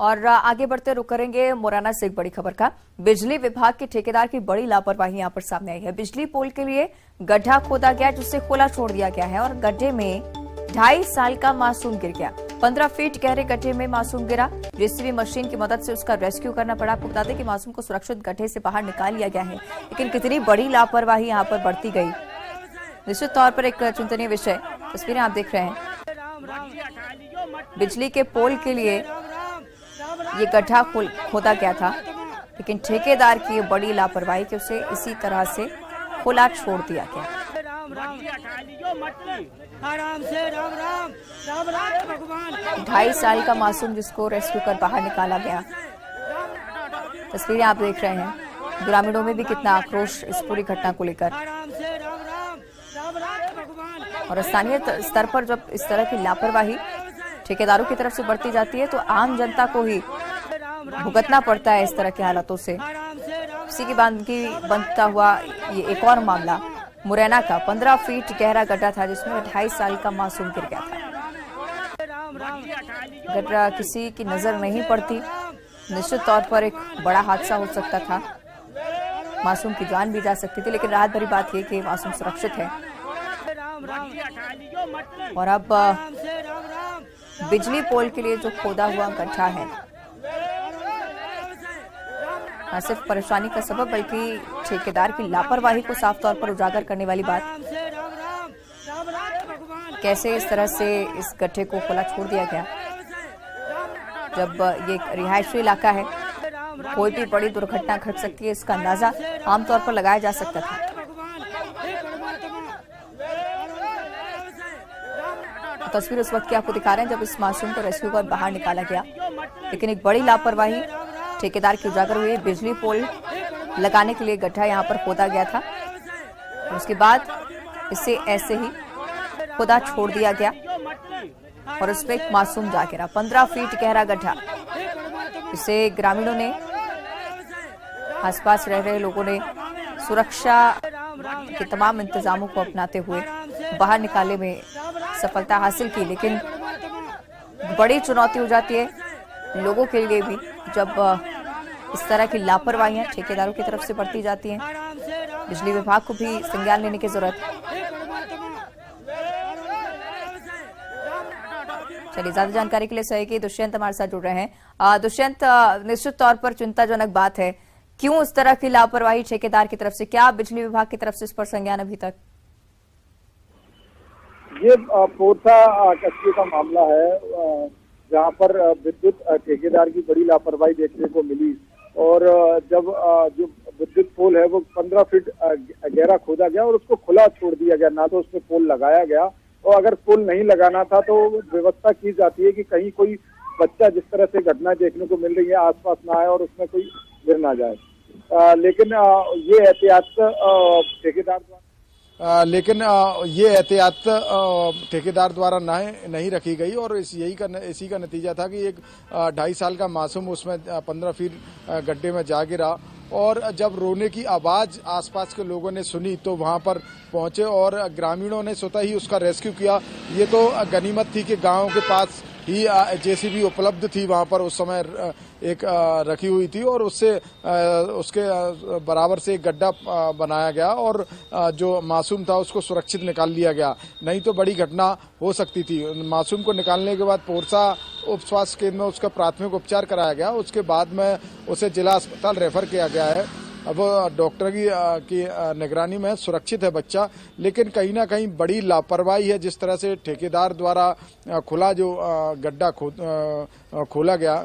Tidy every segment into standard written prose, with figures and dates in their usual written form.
और आगे बढ़ते रुक करेंगे मुरैना से एक बड़ी खबर का। बिजली विभाग के ठेकेदार की बड़ी लापरवाही यहां पर सामने आई है। बिजली पोल के लिए गड्ढा खोदा गया जिसे खुला छोड़ दिया गया है और गड्ढे में 2.5 साल का मासूम गिर गया। 15 फीट गहरे गड्ढे में मासूम गिरा। जेसीबी मशीन की मदद से उसका रेस्क्यू करना पड़ा। आपको बता दें कि मासूम को सुरक्षित गड्ढे से बाहर निकाल लिया गया है, लेकिन कितनी बड़ी लापरवाही यहां पर बरती गई, निश्चित तौर पर एक चिंतनीय विषय। तस्वीरें आप देख रहे हैं। बिजली के पोल के लिए ये गड्ढा खोदा गया था, लेकिन ठेकेदार की बड़ी लापरवाही कि उसे इसी तरह से खुला छोड़ दिया गया। 2.5 साल का मासूम जिसको रेस्क्यू कर बाहर निकाला गया। तस्वीरें आप देख रहे हैं। ग्रामीणों में भी कितना आक्रोश इस पूरी घटना को लेकर, और स्थानीय स्तर पर जब इस तरह की लापरवाही ठेकेदारों की तरफ से बढ़ती जाती है तो आम जनता को ही भुगतना पड़ता है इस तरह की हालातों से। इसी की बनता हुआ ये एक और मामला मुरैना का 15 फीट गहरा गड्ढा था जिसमें 2.5 साल का मासूम गिर गया था। गड्ढा किसी की नजर नहीं पड़ती, निश्चित तौर पर एक बड़ा हादसा हो सकता था, मासूम की जान भी जा सकती थी, लेकिन राहत भरी बात यह कि मासूम सुरक्षित है। और अब बिजली पोल के लिए जो खोदा हुआ गड्ढा है न सिर्फ परेशानी का सबब बल्कि ठेकेदार की लापरवाही को साफ तौर पर उजागर करने वाली बात। कैसे इस तरह से इस गड्ढे को खुला छोड़ दिया गया जब ये रिहायशी इलाका है, कोई भी बड़ी दुर्घटना घट सकती है, इसका अंदाजा आमतौर पर लगाया जा सकता था। तस्वीर उस वक्त की आपको दिखा रहे हैं जब इस मासूम को रेस्क्यू कर बाहर निकाला गया, लेकिन एक बड़ी लापरवाही ठेकेदार की उजागर हुई। बिजली पोल लगाने के लिए गड्ढा यहां पर खोदा गया था और उसके बाद इसे ऐसे ही खुदा छोड़ दिया गया और उसमें एक मासूम जा गिरा। 15 फीट गहरा गड्ढा, इसे ग्रामीणों ने, आसपास रह रहे लोगों ने सुरक्षा के तमाम इंतजामों को अपनाते हुए बाहर निकालने में सफलता हासिल की, लेकिन बड़ी चुनौती हो जाती है लोगों के लिए भी जब इस तरह की लापरवाहियां ठेकेदारों की तरफ से बढ़ती जाती हैं। बिजली विभाग को भी संज्ञान लेने की जरूरत है। चलिए, ज्यादा जानकारी के लिए सहयोगी दुष्यंत हमारे साथ जुड़ रहे हैं। दुष्यंत, निश्चित तौर पर चिंताजनक बात है, क्यों इस तरह की लापरवाही ठेकेदार की तरफ से, क्या बिजली विभाग की तरफ से इस पर संज्ञान अभी तक? ये पोरसा कस्बे का मामला है जहां पर विद्युत ठेकेदार की बड़ी लापरवाही देखने को मिली और जब जो विद्युत पोल है वो 15 फीट गहरा खोदा गया और उसको खुला छोड़ दिया गया, ना तो उस पर पोल लगाया गया, और अगर पोल नहीं लगाना था तो व्यवस्था की जाती है कि कहीं कोई बच्चा जिस तरह से घटना देखने को मिल रही है आसपास ना आए और उसमें कोई गिर ना जाए। लेकिन ये एहतियात ठेकेदार द्वारा नहीं रखी गई और इसी का नतीजा था कि एक 2.5 साल का मासूम उसमें 15 फीट गड्ढे में जा गिरा। और जब रोने की आवाज आसपास के लोगों ने सुनी तो वहां पर पहुंचे और ग्रामीणों ने स्वतः ही उसका रेस्क्यू किया। ये तो गनीमत थी कि गांव के पास ही जेसीबी उपलब्ध थी, वहां पर उस समय एक रखी हुई थी और उसके बराबर से एक गड्ढा बनाया गया और जो मासूम था उसको सुरक्षित निकाल लिया गया, नहीं तो बड़ी घटना हो सकती थी। मासूम को निकालने के बाद पोरसा उप स्वास्थ्य केंद्र में उसका प्राथमिक उपचार कराया गया, उसके बाद में उसे जिला अस्पताल रेफर किया गया है। अब डॉक्टर की निगरानी में सुरक्षित है बच्चा, लेकिन कहीं ना कहीं बड़ी लापरवाही है जिस तरह से ठेकेदार द्वारा खुला जो गड्ढा खोला गया,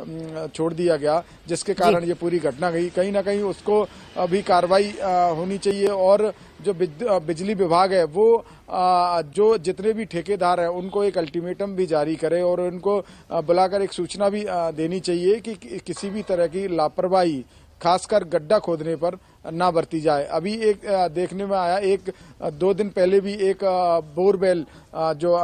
छोड़ दिया गया, जिसके कारण ये पूरी घटना गई। कहीं ना कहीं उसको अभी कार्रवाई होनी चाहिए और जो बिजली विभाग है वो जो जितने भी ठेकेदार हैं उनको एक अल्टीमेटम भी जारी करे और उनको बुलाकर एक सूचना भी देनी चाहिए कि किसी भी तरह की लापरवाही खासकर गड्ढा खोदने पर ना बरती जाए। अभी एक देखने में आया, 1-2 दिन पहले भी एक बोरवेल जो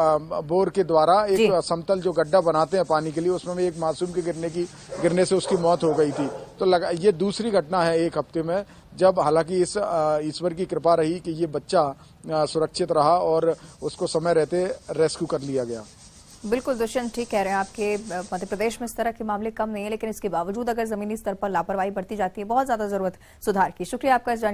बोर के द्वारा एक समतल जो गड्ढा बनाते हैं पानी के लिए, उसमें एक मासूम के गिरने से उसकी मौत हो गई थी। तो ये दूसरी घटना है एक हफ्ते में जब हालांकि इस ईश्वर की कृपा रही कि ये बच्चा सुरक्षित रहा और उसको समय रहते रेस्क्यू कर लिया गया। बिल्कुल दुष्यंत, ठीक कह रहे हैं आपके। मध्य प्रदेश में इस तरह के मामले कम नहीं है, लेकिन इसके बावजूद अगर जमीनी स्तर पर लापरवाही बढ़ती जाती है, बहुत ज्यादा जरूरत सुधार की। शुक्रिया आपका इस जानकारी